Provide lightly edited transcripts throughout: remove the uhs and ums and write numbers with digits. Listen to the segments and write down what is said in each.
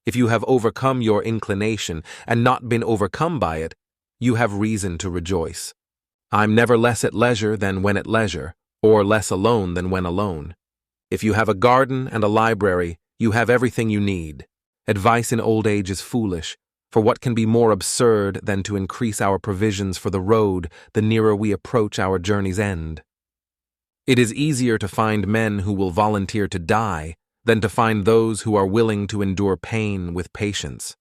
If you have overcome your inclination and not been overcome by it, you have reason to rejoice. I'm never less at leisure than when at leisure, or less alone than when alone. If you have a garden and a library, you have everything you need. Advice in old age is foolish, for what can be more absurd than to increase our provisions for the road the nearer we approach our journey's end? It is easier to find men who will volunteer to die than to find those who are willing to endure pain with patience.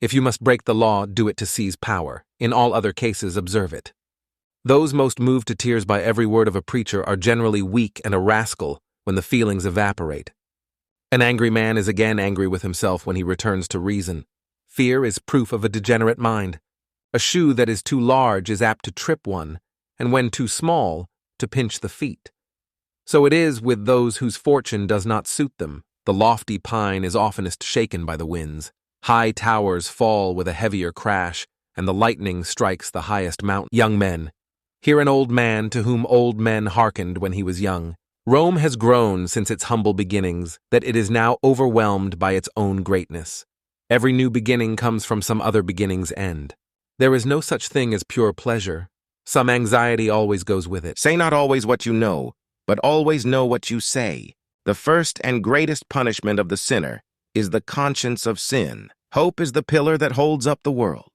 If you must break the law, do it to seize power. In all other cases, observe it. Those most moved to tears by every word of a preacher are generally weak and a rascal when the feelings evaporate. An angry man is again angry with himself when he returns to reason. Fear is proof of a degenerate mind. A shoe that is too large is apt to trip one, and when too small, to pinch the feet. So it is with those whose fortune does not suit them. The lofty pine is oftenest shaken by the winds. High towers fall with a heavier crash, and the lightning strikes the highest mountain. Young men, hear an old man to whom old men hearkened when he was young. Rome has grown since its humble beginnings, that it is now overwhelmed by its own greatness. Every new beginning comes from some other beginning's end. There is no such thing as pure pleasure. Some anxiety always goes with it. Say not always what you know, but always know what you say. The first and greatest punishment of the sinner is the conscience of sin. Hope is the pillar that holds up the world.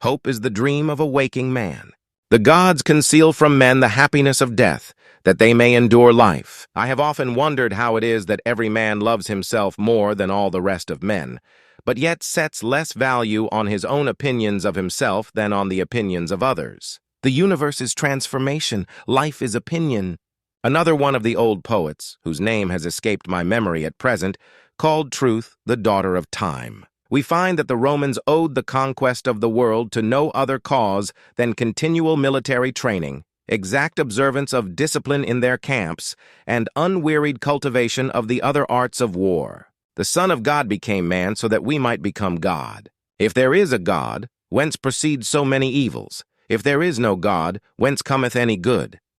Hope is the dream of a waking man. The gods conceal from men the happiness of death, that they may endure life. I have often wondered how it is that every man loves himself more than all the rest of men, but yet sets less value on his own opinions of himself than on the opinions of others. The universe is transformation. Life is opinion. Another one of the old poets, whose name has escaped my memory at present, called truth the daughter of time. We find that the Romans owed the conquest of the world to no other cause than continual military training, exact observance of discipline in their camps, and unwearied cultivation of the other arts of war. The Son of God became man so that we might become God. If there is a God, whence proceed so many evils? If there is no God, whence cometh any good?